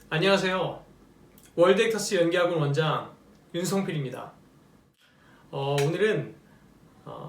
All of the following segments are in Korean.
안녕하세요. 월드액터스 연기학원 원장 윤성필입니다. 오늘은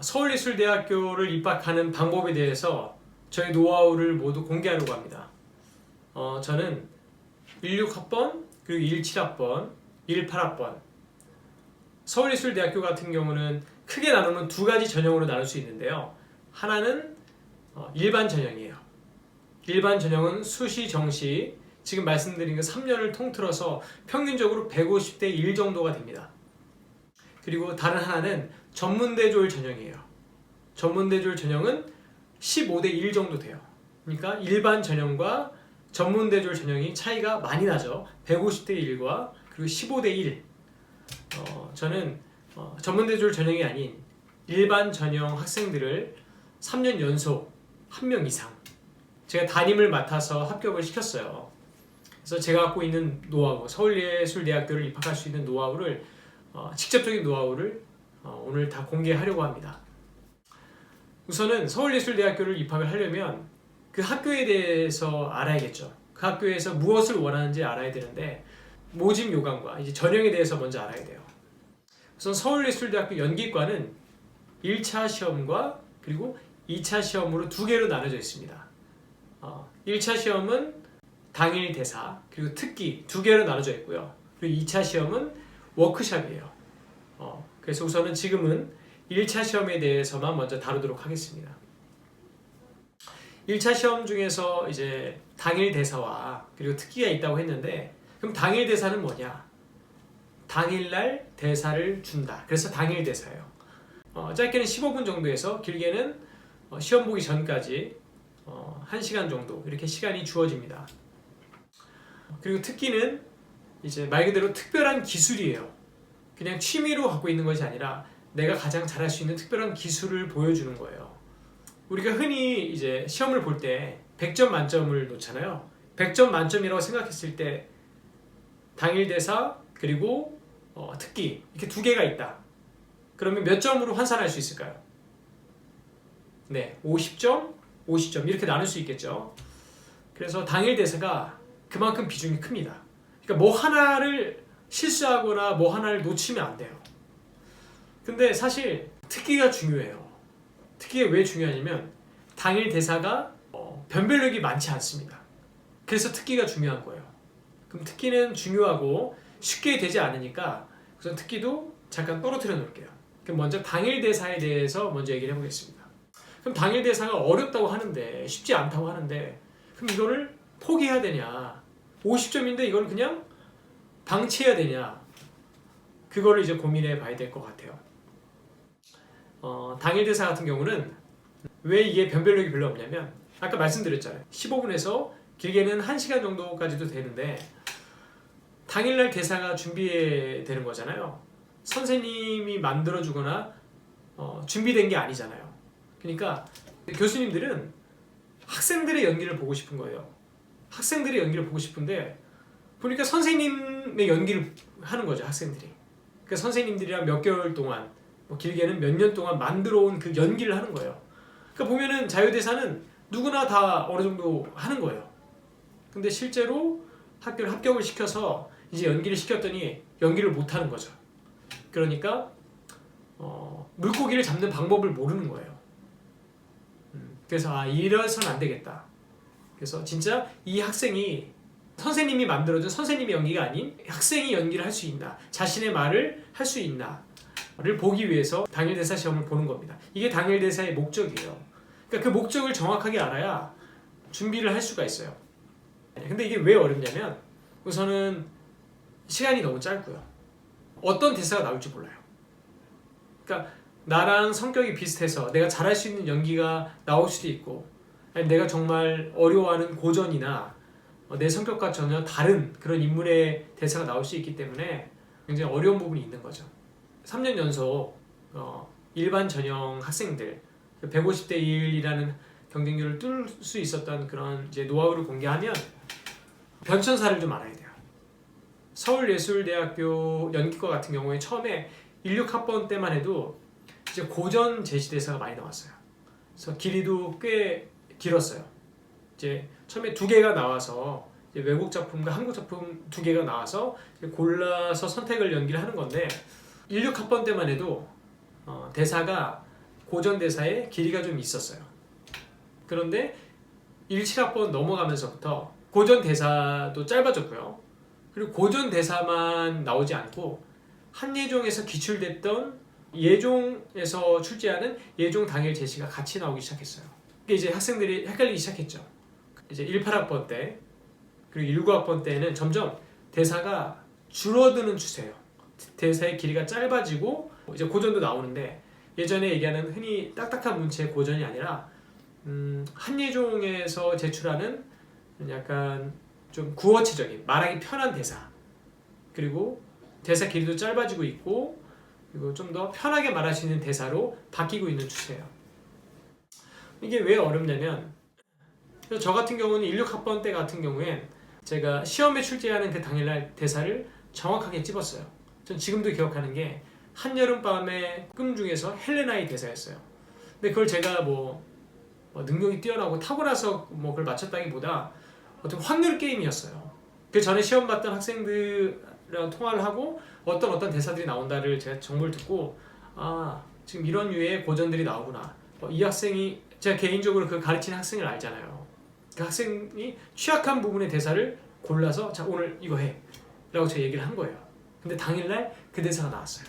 서울예술대학교를 입학하는 방법에 대해서 저의 노하우를 모두 공개하려고 합니다. 저는 16학번, 그리고 17학번, 18학번 서울예술대학교 같은 경우는 크게 나누면 두 가지 전형으로 나눌 수 있는데요. 하나는 일반 전형이에요. 일반 전형은 수시, 정시 지금 말씀드린 그 3년을 통틀어서 평균적으로 150대 1 정도가 됩니다. 그리고 다른 하나는 전문대졸 전형이에요. 전문대졸 전형은 15대 1 정도 돼요. 그러니까 일반 전형과 전문대졸 전형이 차이가 많이 나죠. 150대 1과 그리고 15대 1. 저는 전문대졸 전형이 아닌 일반 전형 학생들을 3년 연속 1명 이상 제가 담임을 맡아서 합격을 시켰어요. 그래서 제가 갖고 있는 노하우, 서울예술대학교를 입학할 수 있는 노하우를 직접적인 노하우를 오늘 다 공개하려고 합니다. 우선은 서울예술대학교를 입학을 하려면 그 학교에 대해서 알아야겠죠. 그 학교에서 무엇을 원하는지 알아야 되는데 모집 요강과 이제 전형에 대해서 먼저 알아야 돼요. 우선 서울예술대학교 연기과는 1차 시험과 그리고 2차 시험으로 두 개로 나눠져 있습니다. 1차 시험은 당일 대사 그리고 특기 두 개로 나눠져 있고요. 그리고 2차 시험은 워크숍이에요. 그래서 우선은 지금은 1차 시험에 대해서만 먼저 다루도록 하겠습니다. 1차 시험 중에서 이제 당일 대사와 그리고 특기가 있다고 했는데 그럼 당일 대사는 뭐냐? 당일날 대사를 준다. 그래서 당일 대사예요. 짧게는 15분 정도에서 길게는 시험 보기 전까지 1시간 정도 이렇게 시간이 주어집니다. 그리고 특기는 이제 말 그대로 특별한 기술이에요. 그냥 취미로 갖고 있는 것이 아니라 내가 가장 잘할 수 있는 특별한 기술을 보여주는 거예요. 우리가 흔히 이제 시험을 볼 때 100점 만점을 놓잖아요. 100점 만점이라고 생각했을 때 당일 대사 그리고 특기 이렇게 두 개가 있다. 그러면 몇 점으로 환산할 수 있을까요? 네, 50점, 50점 이렇게 나눌 수 있겠죠. 그래서 당일 대사가 그만큼 비중이 큽니다. 그러니까 뭐 하나를 실수하거나 뭐 하나를 놓치면 안 돼요. 근데 사실 특기가 중요해요. 특기가 왜 중요하냐면 당일 대사가 변별력이 많지 않습니다. 그래서 특기가 중요한 거예요. 그럼 특기는 중요하고 쉽게 되지 않으니까 우선 특기도 잠깐 떨어뜨려 놓을게요. 그럼 먼저 당일 대사에 대해서 먼저 얘기를 해보겠습니다. 그럼 당일 대사가 어렵다고 하는데 쉽지 않다고 하는데 그럼 이거를 포기해야 되냐? 50점인데 이걸 그냥 방치해야 되냐? 그거를 이제 고민해 봐야 될 것 같아요. 당일 대사 같은 경우는 왜 이게 변별력이 별로 없냐면 아까 말씀드렸잖아요. 15분에서 길게는 1시간 정도까지도 되는데 당일날 대사가 준비되는 거잖아요. 선생님이 만들어주거나 준비된 게 아니잖아요. 그러니까 교수님들은 학생들의 연기를 보고 싶은 거예요. 학생들의 연기를 보고 싶은데 보니까 선생님의 연기를 하는 거죠. 학생들이. 그러니까 선생님들이랑 몇 개월 동안 길게는 몇 년 동안 만들어 온 그 연기를 하는 거예요. 그러니까 보면은 자유대사는 누구나 다 어느 정도 하는 거예요. 근데 실제로 학교를 합격을 시켜서 이제 연기를 시켰더니 연기를 못 하는 거죠. 그러니까 물고기를 잡는 방법을 모르는 거예요. 그래서 이래서는 안 되겠다. 그래서 진짜 이 학생이 선생님이 만들어준 선생님의 연기가 아닌 학생이 연기를 할 수 있나, 자신의 말을 할 수 있나를 보기 위해서 당일대사 시험을 보는 겁니다. 이게 당일대사의 목적이에요. 그러니까 그 목적을 정확하게 알아야 준비를 할 수가 있어요. 근데 이게 왜 어렵냐면 우선은 시간이 너무 짧고요. 어떤 대사가 나올지 몰라요. 그러니까 나랑 성격이 비슷해서 내가 잘할 수 있는 연기가 나올 수도 있고 아니 내가 정말 어려워하는 고전이나 내 성격과 전혀 다른 그런 인물의 대사가 나올 수 있기 때문에 굉장히 어려운 부분이 있는 거죠. 3년 연속 일반 전형 학생들 150대 1이라는 경쟁률을 뚫을 수 있었던 그런 이제 노하우를 공개하면 변천사를 좀 알아야 돼요. 서울예술대학교 연기과 같은 경우에 처음에 16학번 때만 해도 이제 고전 제시대사가 많이 나왔어요. 그래서 길이도 꽤 길었어요. 이제 처음에 2개가 나와서 이제 외국 작품과 한국 작품 두 개가 나와서 골라서 선택을 연기를 하는 건데 16학번 때만 해도 대사가 고전 대사의 길이가 좀 있었어요. 그런데 17학번 넘어가면서부터 고전 대사도 짧아졌고요. 그리고 고전 대사만 나오지 않고 한예종에서 기출됐던 예종에서 출제하는 예종 당일 제시가 같이 나오기 시작했어요. 이게 이제 학생들이 헷갈리기 시작했죠. 이제 18학번 때 그리고 19학번 때는 점점 대사가 줄어드는 추세예요. 대사의 길이가 짧아지고 이제 고전도 나오는데 예전에 얘기하는 흔히 딱딱한 문체의 고전이 아니라 한예종에서 제출하는 약간 좀 구어체적인 말하기 편한 대사 그리고 대사 길이도 짧아지고 있고 그리고 좀 더 편하게 말할 수 있는 대사로 바뀌고 있는 추세예요. 이게 왜 어렵냐면 저 같은 경우는 16학번 때 같은 경우엔 제가 시험에 출제하는 그 당일날 대사를 정확하게 찝었어요. 전 지금도 기억하는 게 한여름밤의 꿈 중에서 헬레나의 대사였어요. 근데 그걸 제가 뭐 능력이 뛰어나고 타고나서 뭐 그걸 맞췄다기보다 어떤 확률 게임이었어요. 그 전에 시험 봤던 학생들이랑 통화를 하고 어떤 대사들이 나온다를 제가 정보를 듣고 지금 이런 류의 고전들이 나오구나. 이 학생이 제가 개인적으로 그 가르치는 학생을 알잖아요. 그 학생이 취약한 부분의 대사를 골라서 자 오늘 이거 해 라고 제가 얘기를 한 거예요. 근데 당일날 그 대사가 나왔어요.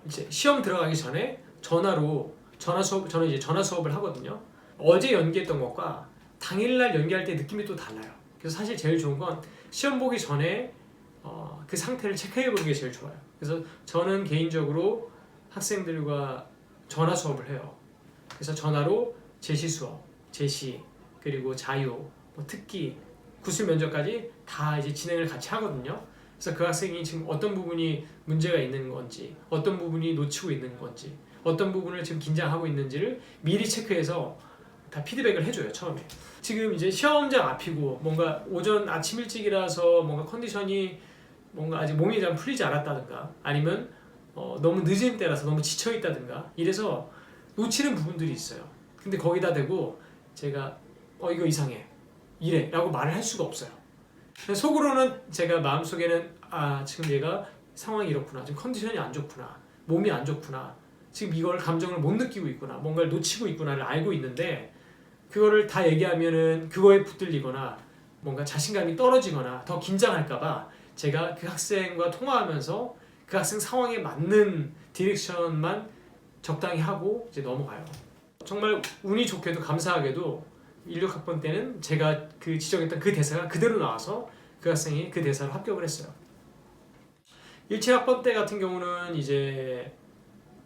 이제 시험 들어가기 전에 전화 수업 저는 이제 전화 수업을 하거든요. 어제 연기했던 것과 당일날 연기할 때 느낌이 또 달라요. 그래서 사실 제일 좋은 건 시험 보기 전에 그 상태를 체크해보는 게 제일 좋아요. 그래서 저는 개인적으로 학생들과 전화 수업을 해요. 그래서 전화로 제시 수업, 제시, 그리고 자유, 뭐 특기, 구술 면접까지 다 이제 진행을 같이 하거든요. 그래서 그 학생이 지금 어떤 부분이 문제가 있는 건지, 어떤 부분이 놓치고 있는 건지, 어떤 부분을 지금 긴장하고 있는지를 미리 체크해서 다 피드백을 해줘요, 처음에. 지금 이제 시험장 앞이고 뭔가 오전 아침 일찍이라서 뭔가 컨디션이 뭔가 아직 몸이 잘 풀리지 않았다든가 아니면 너무 늦은 때라서 너무 지쳐있다든가 이래서 놓치는 부분들이 있어요. 근데 거기다 대고 제가 이거 이상해 이래 라고 말을 할 수가 없어요. 속으로는 제가 마음속에는 지금 얘가 상황이 이렇구나, 지금 컨디션이 안 좋구나, 몸이 안 좋구나, 지금 이걸 감정을 못 느끼고 있구나, 뭔가를 놓치고 있구나를 알고 있는데 그거를 다 얘기하면은 그거에 붙들리거나 뭔가 자신감이 떨어지거나 더 긴장할까봐 제가 그 학생과 통화하면서 그 학생 상황에 맞는 디렉션만 적당히 하고 이제 넘어가요. 정말 운이 좋게도 감사하게도 16학번 때는 제가 그 지정했던 그 대사가 그대로 나와서 그 학생이 그 대사로 합격을 했어요. 17학번 때 같은 경우는 이제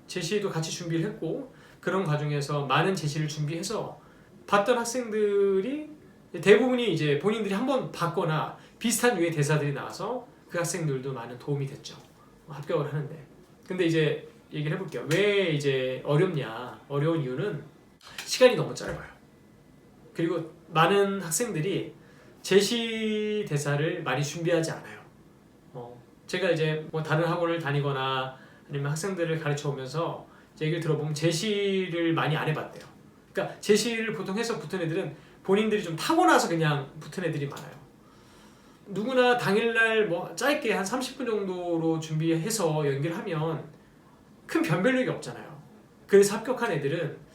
제시도 같이 준비를 했고 그런 과정에서 많은 제시를 준비해서 봤던 학생들이 대부분이 이제 본인들이 한번 봤거나 비슷한 류의 대사들이 나와서 그 학생들도 많은 도움이 됐죠. 합격을 하는데. 근데 이제 얘기를 해볼게요. 왜 이제 어렵냐? 어려운 이유는 시간이 너무 짧아요. 그리고 많은 학생들이 제시 대사를 많이 준비하지 않아요. 제가 이제 뭐 다른 학원을 다니거나 아니면 학생들을 가르쳐 오면서 얘기를 들어보면 제시를 많이 안 해봤대요. 그러니까 제시를 보통 해서 붙은 애들은 본인들이 좀 타고나서 그냥 붙은 애들이 많아요. 누구나 당일날 뭐 짧게 한 30분 정도로 준비해서 연기를 하면 큰 변별력이 없잖아요. 그래서 합격한 애들은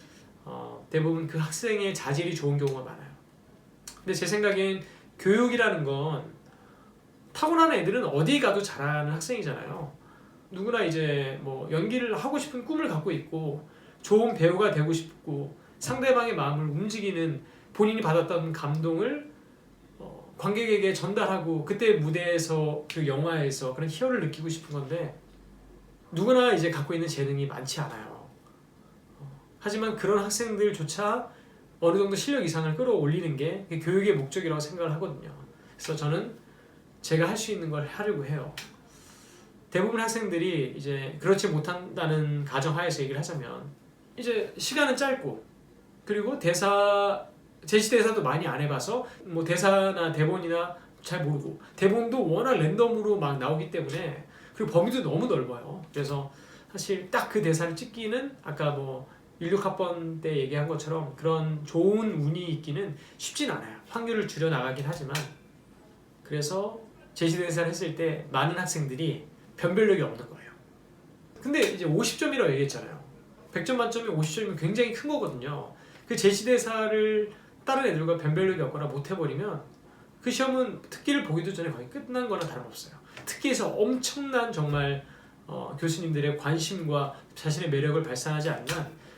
대부분 그 학생의 자질이 좋은 경우가 많아요. 근데 제 생각엔 교육이라는 건 타고나는 애들은 어디 가도 잘하는 학생이잖아요. 누구나 이제 뭐 연기를 하고 싶은 꿈을 갖고 있고 좋은 배우가 되고 싶고 상대방의 마음을 움직이는 본인이 받았던 감동을 관객에게 전달하고 그때 무대에서 그 영화에서 그런 희열을 느끼고 싶은 건데 누구나 이제 갖고 있는 재능이 많지 않아요. 하지만 그런 학생들조차 어느 정도 실력 이상을 끌어올리는 게 교육의 목적이라고 생각을 하거든요. 그래서 저는 제가 할 수 있는 걸 하려고 해요. 대부분 학생들이 이제 그렇지 못한다는 가정하에서 얘기를 하자면 이제 시간은 짧고 그리고 제시 대사도 많이 안 해봐서 뭐 대사나 대본이나 잘 모르고 대본도 워낙 랜덤으로 막 나오기 때문에 그리고 범위도 너무 넓어요. 그래서 사실 딱 그 대사를 찍기는 아까 뭐 16학번 때 얘기한 것처럼 그런 좋은 운이 있기는 쉽진 않아요. 확률을 줄여 나가긴 하지만 그래서 제시대사를 했을 때 많은 학생들이 변별력이 없는 거예요. 근데 이제 50점이라고 얘기했잖아요. 100점 만점에 50점이면 굉장히 큰 거거든요. 그 제시대사를 다른 애들과 변별력이 없거나 못해버리면 그 시험은 특기를 보기도 전에 거의 끝난 거나 다름없어요. 특기에서 엄청난 정말 교수님들의 관심과 자신의 매력을 발산하지 않는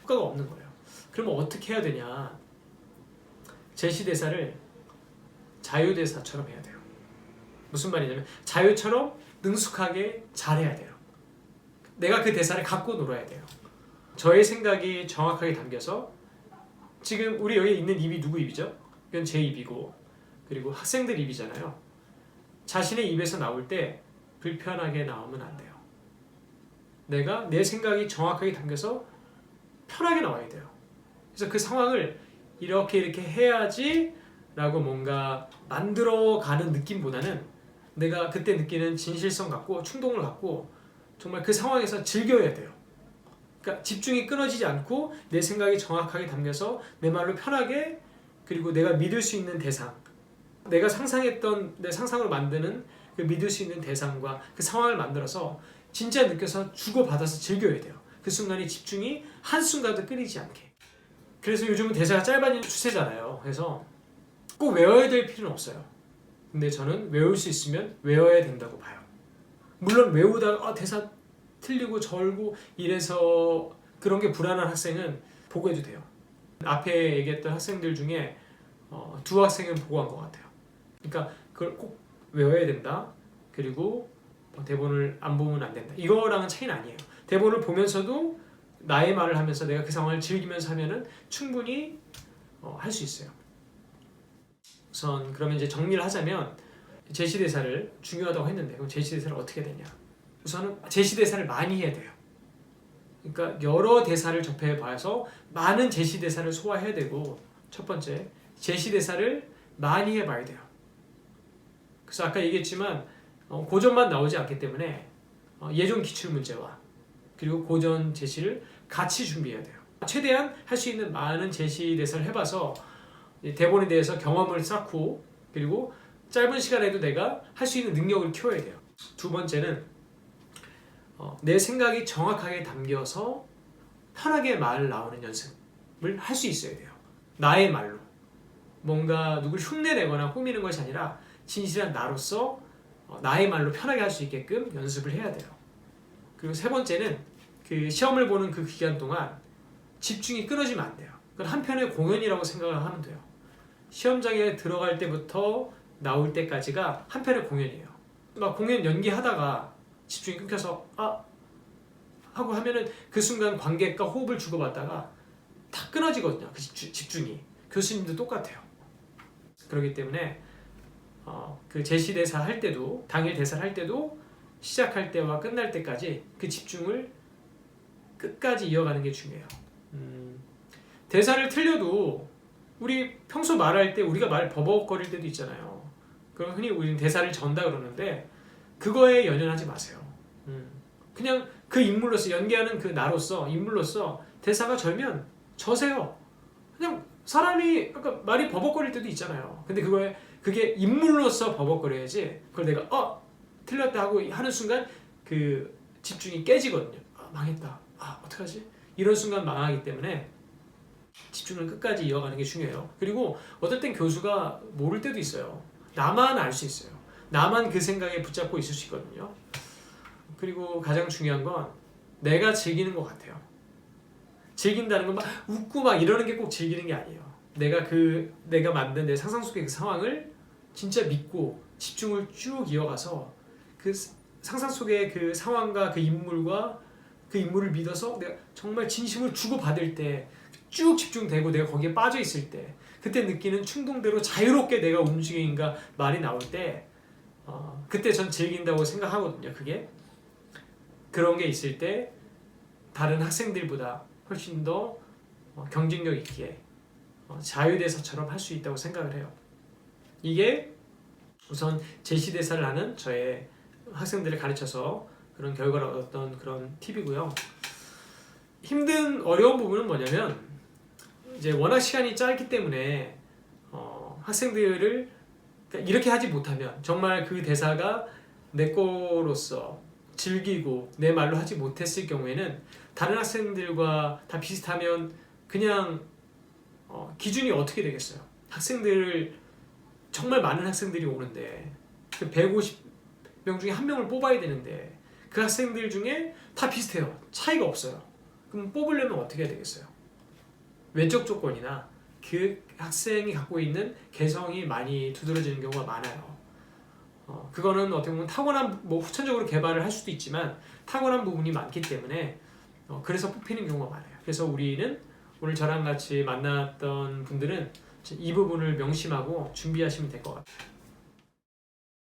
효과가 없는 거예요. 그러면 어떻게 해야 되냐? 제시대사를 자유대사처럼 해야 돼요. 무슨 말이냐면 자유처럼 능숙하게 잘해야 돼요. 내가 그 대사를 갖고 놀아야 돼요. 저의 생각이 정확하게 담겨서 지금 우리 여기 있는 입이 누구 입이죠? 이건 제 입이고 그리고 학생들 입이잖아요. 자신의 입에서 나올 때 불편하게 나오면 안 돼요. 내가 내 생각이 정확하게 담겨서 편하게 나와야 돼요. 그래서 그 상황을 이렇게 해야지 라고 뭔가 만들어가는 느낌보다는 내가 그때 느끼는 진실성 갖고 충동을 갖고 정말 그 상황에서 즐겨야 돼요. 그러니까 집중이 끊어지지 않고 내 생각이 정확하게 담겨서 내 말로 편하게 그리고 내가 믿을 수 있는 대상 내가 상상했던 내 상상으로 만드는 그 믿을 수 있는 대상과 그 상황을 만들어서 진짜 느껴서 주고받아서 즐겨야 돼요. 그 순간이 집중이 한순간도 끊이지 않게. 그래서 요즘은 대사가 짧아지는 추세잖아요. 그래서 꼭 외워야 될 필요는 없어요. 근데 저는 외울 수 있으면 외워야 된다고 봐요. 물론 외우다가 대사 틀리고 절고 이래서 그런 게 불안한 학생은 보고해도 돼요. 앞에 얘기했던 학생들 중에 두 학생은 보고한 것 같아요. 그러니까 그걸 꼭 외워야 된다. 그리고 대본을 안 보면 안 된다. 이거랑은 차이는 아니에요. 대본을 보면서도 나의 말을 하면서 내가 그 상황을 즐기면서 하면은 충분히 할 수 있어요. 우선 그러면 이제 정리를 하자면 제시대사를 중요하다고 했는데 그럼 제시대사를 어떻게 해야 되냐? 우선은 제시대사를 많이 해야 돼요. 그러니까 여러 대사를 접해봐서 많은 제시대사를 소화해야 되고 첫 번째 제시대사를 많이 해봐야 돼요. 그래서 아까 얘기했지만 고전만 나오지 않기 때문에 예전 기출문제와 그리고 고전 제시를 같이 준비해야 돼요. 최대한 할 수 있는 많은 제시대사를 해봐서 대본에 대해서 경험을 쌓고 그리고 짧은 시간에도 내가 할 수 있는 능력을 키워야 돼요. 두 번째는 내 생각이 정확하게 담겨서 편하게 말 나오는 연습을 할 수 있어야 돼요. 나의 말로 뭔가 누굴 흉내내거나 꾸미는 것이 아니라 진실한 나로서 나의 말로 편하게 할 수 있게끔 연습을 해야 돼요. 그리고 세 번째는 그 시험을 보는 그 기간 동안 집중이 끊어지면 안 돼요. 그건 한편의 공연이라고 생각을 하면 돼요. 시험장에 들어갈 때부터 나올 때까지가 한편의 공연이에요. 막 공연 연기하다가 집중이 끊겨서 하고 하면은 그 순간 관객과 호흡을 주고받다가 다 끊어지거든요. 그 집중이. 교수님도 똑같아요. 그렇기 때문에 그 제시 대사 할 때도 당일 대사를 할 때도 시작할 때와 끝날 때까지 그 집중을 끝까지 이어가는 게 중요해요. 대사를 틀려도 우리 평소 말할 때 우리가 말 버벅거릴 때도 있잖아요. 그럼 흔히 우리는 대사를 전다 그러는데 그거에 연연하지 마세요. 그냥 그 인물로서 연기하는 그 나로서 인물로서 대사가 절면 저세요. 그냥 사람이 그러니까 말이 버벅거릴 때도 있잖아요. 근데 그게 인물로서 버벅거려야지. 그걸 내가 틀렸다 하고 하는 순간 그 집중이 깨지거든요. 망했다. 어떡하지? 이런 순간 망하기 때문에 집중을 끝까지 이어가는 게 중요해요. 그리고 어떨 땐 교수가 모를 때도 있어요. 나만 알 수 있어요. 나만 그 생각에 붙잡고 있을 수 있거든요. 그리고 가장 중요한 건 내가 즐기는 것 같아요. 즐긴다는 건 막 웃고 막 이러는 게 꼭 즐기는 게 아니에요. 내가 만든 내 상상 속의 그 상황을 진짜 믿고 집중을 쭉 이어가서 그 상상 속의 그 상황과 그 인물과 그 인물을 믿어서 내가 정말 진심을 주고받을 때 쭉 집중되고 내가 거기에 빠져 있을 때 그때 느끼는 충동대로 자유롭게 내가 움직임과 말이 나올 때 그때 전 즐긴다고 생각하거든요. 그게 그런 게 있을 때 다른 학생들보다 훨씬 더 경쟁력 있게 자유대사처럼 할 수 있다고 생각을 해요. 이게 우선 제시대사를 하는 저의 학생들을 가르쳐서 그런 결과를 얻었던 그런 팁이고요. 어려운 부분은 뭐냐면 이제 워낙 시간이 짧기 때문에 학생들을 그러니까 이렇게 하지 못하면 정말 그 대사가 내 거로서 즐기고 내 말로 하지 못했을 경우에는 다른 학생들과 다 비슷하면 그냥 기준이 어떻게 되겠어요? 학생들을 정말 많은 학생들이 오는데 150명 중에 한 명을 뽑아야 되는데 그 학생들 중에 다 비슷해요. 차이가 없어요. 그럼 뽑으려면 어떻게 해야 되겠어요? 외적 조건이나 그 학생이 갖고 있는 개성이 많이 두드러지는 경우가 많아요. 그거는 어떻게 보면 타고난 후천적으로 개발을 할 수도 있지만 타고난 부분이 많기 때문에 그래서 뽑히는 경우가 많아요. 그래서 우리는 오늘 저랑 같이 만났던 분들은 이 부분을 명심하고 준비하시면 될 것 같아요.